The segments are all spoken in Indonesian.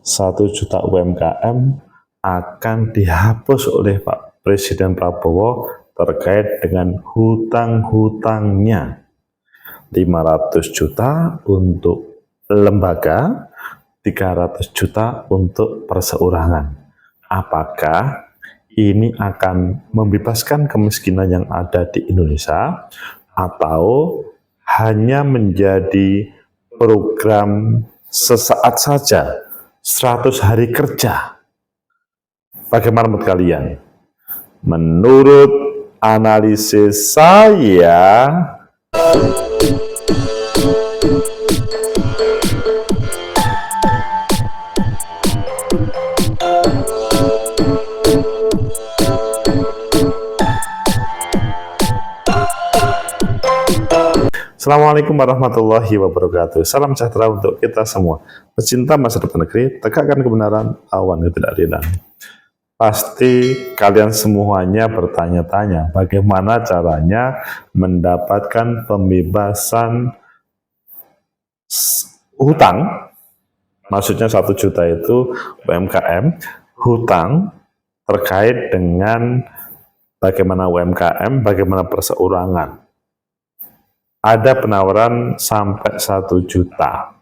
1 juta UMKM akan dihapus oleh Pak Presiden Prabowo terkait dengan hutang-hutangnya. 500 juta untuk lembaga, 300 juta untuk perseorangan. Apakah ini akan membebaskan kemiskinan yang ada di Indonesia atau hanya menjadi program sesaat saja, 100 hari kerja? Bagaimana menurut kalian? Menurut analisis saya, Assalamualaikum warahmatullahi wabarakatuh. Salam sejahtera untuk kita semua. Pecinta masa depan negeri, tegakkan kebenaran, lawan ketidakadilan. Pasti kalian semuanya bertanya-tanya bagaimana caranya mendapatkan pembebasan hutang, maksudnya 1 juta itu UMKM, hutang terkait dengan bagaimana UMKM, bagaimana perseorangan. Ada penawaran sampai 1 juta.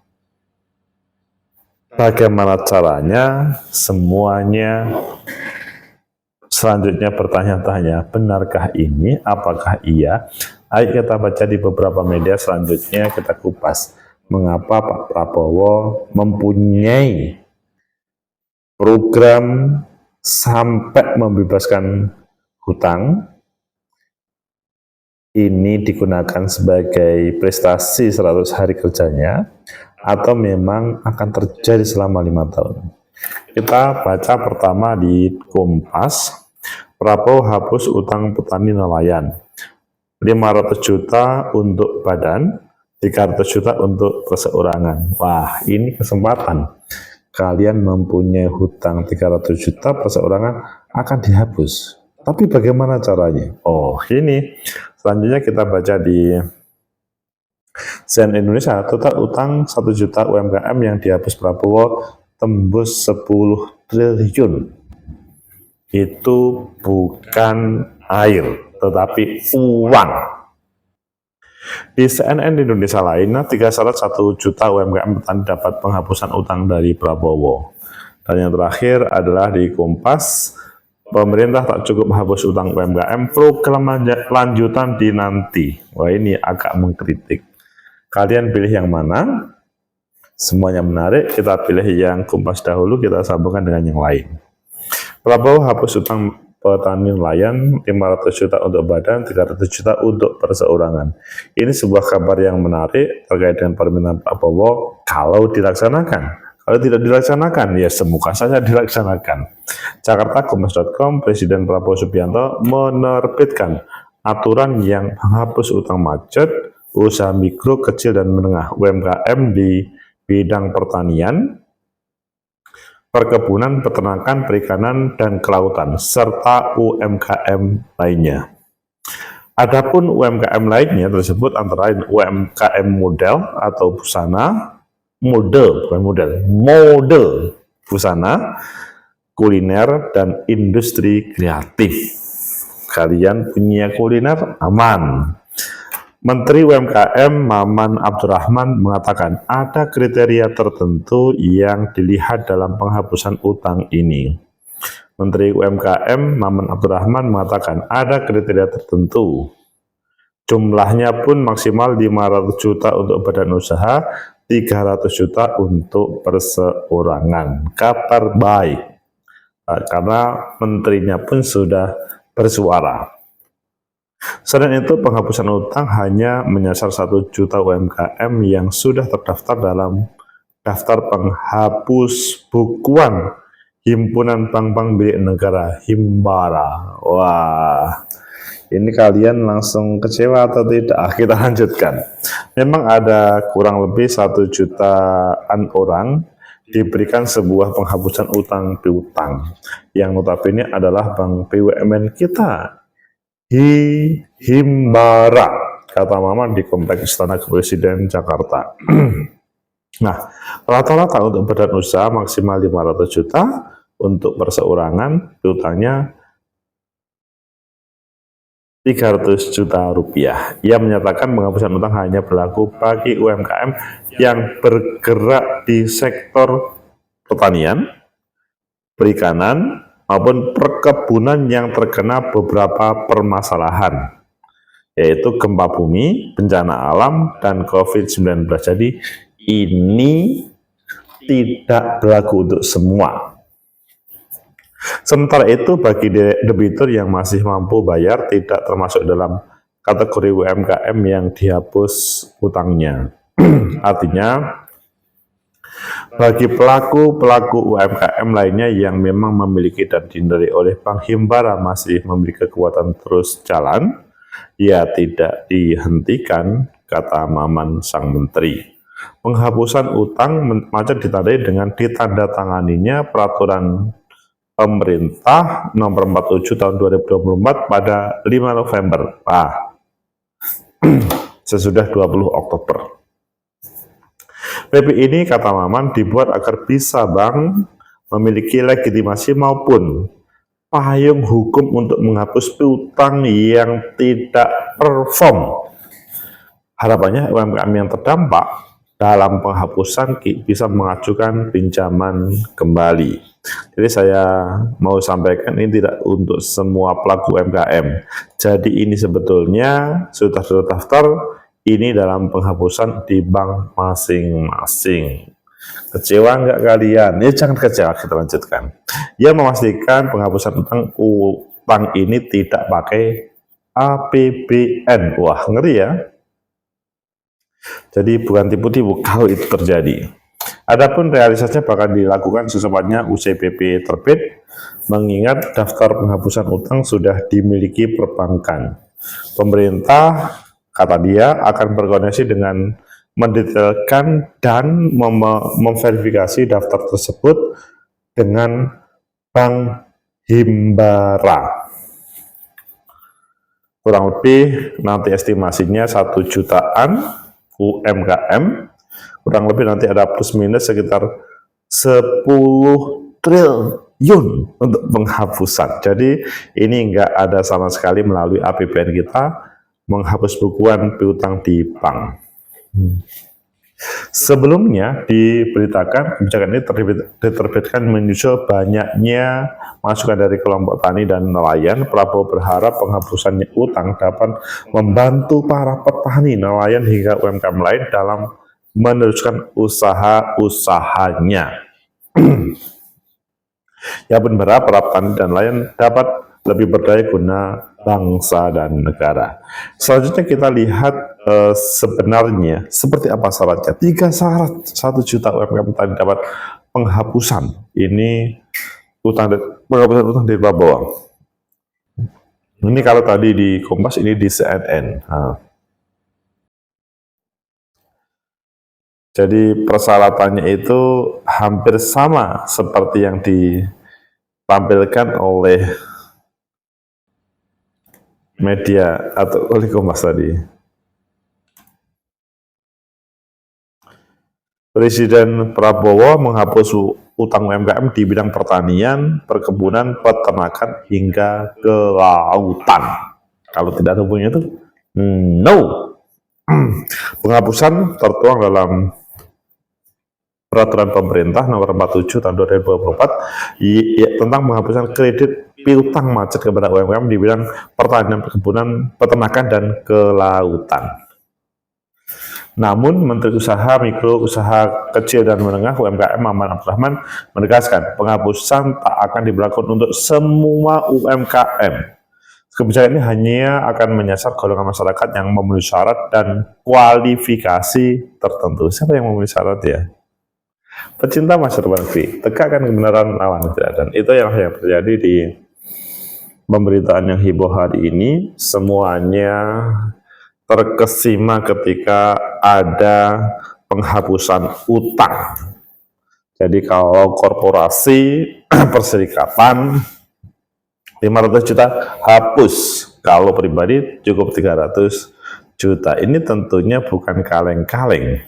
Bagaimana caranya? Semuanya selanjutnya bertanya-tanya, benarkah ini? Apakah iya? Ayo kita baca di beberapa media selanjutnya, kita kupas. Mengapa Pak Prabowo mempunyai program sampai membebaskan hutang? Ini digunakan sebagai prestasi 100 hari kerjanya atau memang akan terjadi selama 5 tahun. Kita baca pertama di Kompas, Prabowo hapus utang petani nelayan, 500 juta untuk badan, 300 juta untuk perseorangan. Wah, ini kesempatan. Kalian mempunyai hutang 300 juta, perseorangan akan dihapus. Tapi bagaimana caranya? Oh, ini selanjutnya kita baca di CNN Indonesia, total utang 1 juta UMKM yang dihapus Prabowo tembus 10 triliun. Itu bukan air, tetapi uang. Di CNN Indonesia lainnya, 3 syarat 1 juta UMKM petani dapat penghapusan utang dari Prabowo. Dan yang terakhir adalah di Kompas, pemerintah tak cukup menghapus utang UMKM, program lanjutan dinanti. Wah, ini agak mengkritik. Kalian pilih yang mana? Semuanya menarik, kita pilih yang Kompas dahulu, kita sambungkan dengan yang lain. Prabowo hapus utang petani nelayan, 500 juta untuk badan, 300 juta untuk perseorangan. Ini sebuah kabar yang menarik terkait dengan permintaan Prabowo kalau dilaksanakan. Kalau tidak dilaksanakan, ya semoga saja dilaksanakan. Jakarta.Kompas.com, Presiden Prabowo Subianto menerbitkan aturan yang menghapus utang macet, usaha mikro, kecil, dan menengah UMKM di bidang pertanian, perkebunan, peternakan, perikanan, dan kelautan, serta UMKM lainnya. Adapun UMKM lainnya tersebut antara lain UMKM model atau busana, mode busana, kuliner, dan industri kreatif. Kalian punya kuliner, aman. Menteri UMKM Maman Abdurrahman mengatakan ada kriteria tertentu yang dilihat dalam penghapusan utang ini. Menteri UMKM Maman Abdurrahman mengatakan ada kriteria tertentu. Jumlahnya pun maksimal 500 juta untuk badan usaha, 300 juta untuk perseorangan. Kabar baik, karena menterinya pun sudah bersuara. Selain itu, penghapusan utang hanya menyasar 1 juta UMKM yang sudah terdaftar dalam daftar penghapus bukuan Himpunan Bank-Bank Milik Negara, Himbara. Wah, ini kalian langsung kecewa atau tidak? Kita lanjutkan. Memang ada kurang lebih 1 jutaan orang diberikan sebuah penghapusan utang piutang yang notabene adalah bank BUMN kita, Himbara, kata Maman di Kompleks Istana Kepresiden Jakarta. Nah, rata-rata untuk badan usaha maksimal 500 juta, untuk perseorangan piutangnya 300 juta rupiah. Ia menyatakan penghapusan utang hanya berlaku bagi UMKM yang bergerak di sektor pertanian, perikanan, maupun perkebunan yang terkena beberapa permasalahan, yaitu gempa bumi, bencana alam, dan COVID-19. Jadi ini tidak berlaku untuk semua. Sementara itu bagi debitur yang masih mampu bayar tidak termasuk dalam kategori UMKM yang dihapus utangnya. Artinya bagi pelaku UMKM lainnya yang memang memiliki dan dihindari oleh Bank Himbara masih memiliki kekuatan terus jalan, ya tidak dihentikan, kata Maman Sang Menteri. Penghapusan utang macet ditandai dengan ditandatanganinya peraturan pemerintah nomor 47 tahun 2024 pada 5 November. Sesudah 20 Oktober. PP ini, kata Maman, dibuat agar bisa bank memiliki legitimasi maupun payung hukum untuk menghapus piutang yang tidak perform. Harapannya UMKM yang terdampak dalam penghapusan bisa mengajukan pinjaman kembali. Jadi saya mau sampaikan ini tidak untuk semua pelaku UMKM. Jadi ini sebetulnya sudah terdaftar ini dalam penghapusan di bank masing-masing. Kecewa nggak kalian? Ya jangan kecewa, kita lanjutkan. Ia memastikan penghapusan utang ini tidak pakai APBN. Wah, ngeri ya. Jadi bukan tipu-tipu kalau itu terjadi. Adapun realisasinya bakal dilakukan secepatnya usai PP terbit, mengingat daftar penghapusan utang sudah dimiliki perbankan. Pemerintah, kata dia, akan berkoordinasi dengan mendetailkan dan memverifikasi daftar tersebut dengan Bank Himbara. Kurang lebih nanti estimasinya 1 jutaan UMKM, kurang lebih nanti ada plus minus sekitar 10 triliun untuk penghapusan. Jadi ini enggak ada sama sekali melalui APBN kita menghapus bukuan piutang di bank. Sebelumnya diberitakan kebijakan ini diterbitkan menyusul banyaknya masukan dari kelompok tani dan nelayan. Prabowo berharap penghapusan utang dapat membantu para petani, nelayan hingga UMKM lain dalam meneruskan usaha-usahanya. Ya pun berharap para petani dan nelayan dapat lebih berdaya guna bangsa dan negara. Selanjutnya kita lihat sebenarnya seperti apa syaratnya. 3 syarat 1 juta UMKM tadi dapat penghapusan. Ini penghapusan utang dari Prabowo. Ini kalau tadi di Kompas, ini di CNN. Jadi persyaratannya itu hampir sama seperti yang ditampilkan oleh media atau oleh Kompas tadi. Presiden Prabowo menghapus utang UMKM di bidang pertanian, perkebunan, peternakan, hingga kelautan. Kalau tidak ada hubungannya itu, no. Penghapusan tertuang dalam peraturan pemerintah nomor 47 tahun 2024 tentang penghapusan kredit piutang macet kepada UMKM di bidang pertanian, perkebunan, peternakan, dan kelautan. Namun, Menteri Usaha Mikro, Usaha Kecil dan Menengah UMKM Maman Abdurrahman menegaskan penghapusan tak akan diberlakukan untuk semua UMKM. Kebijakan ini hanya akan menyasar golongan masyarakat yang memenuhi syarat dan kualifikasi tertentu. Siapa yang memenuhi syarat ya? Pecinta masa depan negeri, tegakkan kebenaran lawan kejahatan. Itu yang terjadi di pemberitaan yang heboh hari ini. Semuanya terkesima ketika ada penghapusan utang. Jadi kalau korporasi perserikatan 500 juta hapus, kalau pribadi cukup 300 juta. Ini tentunya bukan kaleng-kaleng.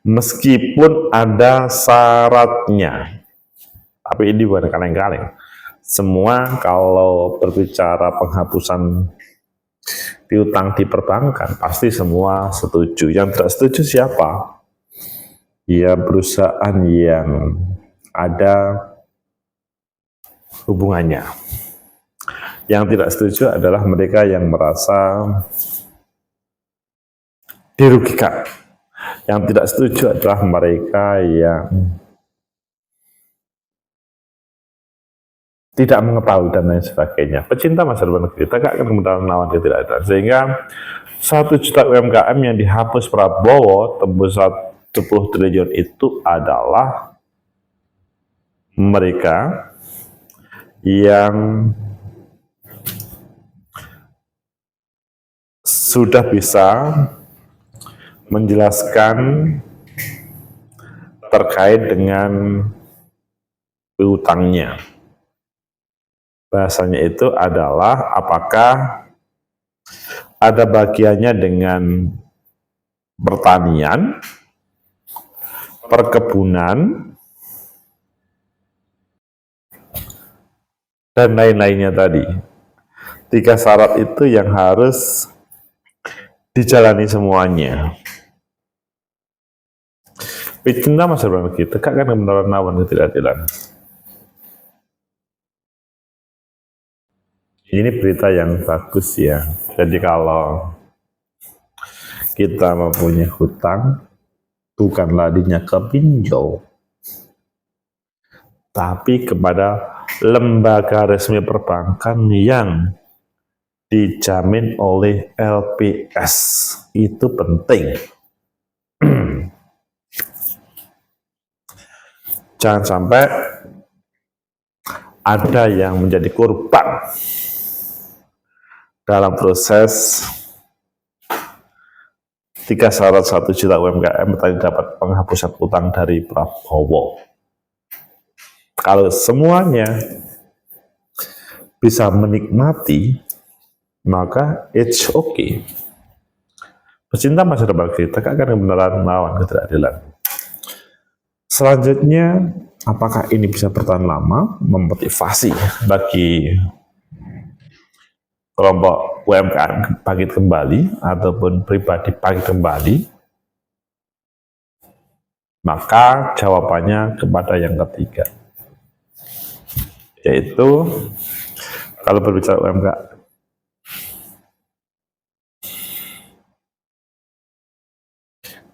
meskipun ada syaratnya. Tapi ini bukan kaleng-kaleng. Semua kalau berbicara penghapusan piutang di perbankan, pasti semua setuju. Yang tidak setuju siapa? Ya perusahaan yang ada hubungannya. Yang tidak setuju adalah mereka yang merasa dirugikan. Yang tidak setuju adalah mereka yang tidak mengetahui dan lain sebagainya. Pecinta masa depan negeri tegakkan kebenaran lawan ketidakadilan. Sehingga 1 juta UMKM yang dihapus Prabowo tembus 10 triliun itu adalah mereka yang sudah bisa menjelaskan terkait dengan piutangnya. Bahasanya itu adalah apakah ada bagiannya dengan pertanian, perkebunan, dan lain-lainnya tadi. 3 syarat itu yang harus dijalani semuanya. Pecinta masa depan kita, tegakkan kebenaran lawan ketidakadilan. Ini berita yang bagus ya. Jadi kalau kita mempunyai hutang, bukan larinya ke pinjol, tapi kepada lembaga resmi perbankan yang dijamin oleh LPS. Itu penting. Jangan sampai ada yang menjadi korban dalam proses 3 syarat 1 juta UMKM tadi dapat penghapusan utang dari Prabowo. Kalau semuanya bisa menikmati, maka it's okay. Pecinta masa depan kita akan kebenaran lawan ketidakadilan. Selanjutnya, apakah ini bisa bertahan lama, memotivasi bagi kelompok UMKM bangkit kembali ataupun pribadi bangkit kembali? Maka jawabannya kepada yang ketiga, yaitu kalau berbicara UMKM,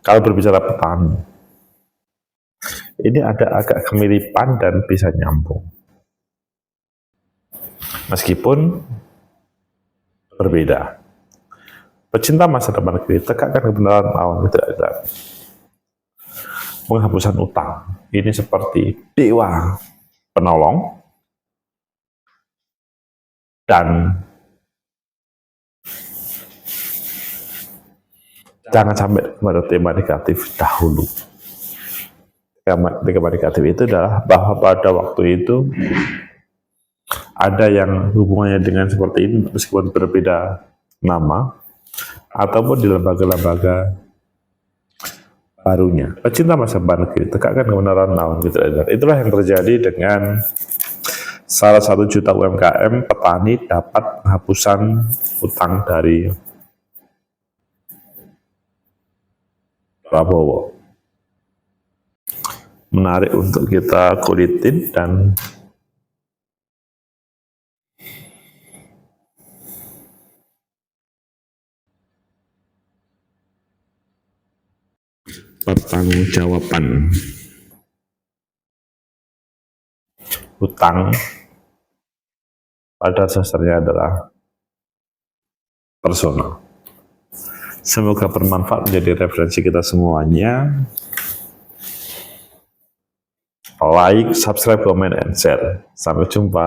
kalau berbicara petani, ini ada agak kemiripan dan bisa nyambung, meskipun berbeda. Pecinta masa depan negeri, tegakkan kebenaran lawan ketidakadilan. Penghapusan utang ini seperti dewa penolong, dan jangan sampai kepada tema negatif dahulu. Tema negatif itu adalah bahwa pada waktu itu ada yang hubungannya dengan seperti ini meskipun berbeda nama ataupun di lembaga-lembaga barunya. Pecinta masa depan negeri, tegakkan kebenaran lawan ketidakadilan. Itulah yang terjadi dengan salah 1 juta UMKM petani dapat penghapusan utang dari Prabowo. Menarik untuk kita kulitin dan pertanggungjawaban hutang pada dasarnya adalah personal. Semoga bermanfaat menjadi referensi kita semuanya. Like, subscribe, comment, and share. Sampai jumpa.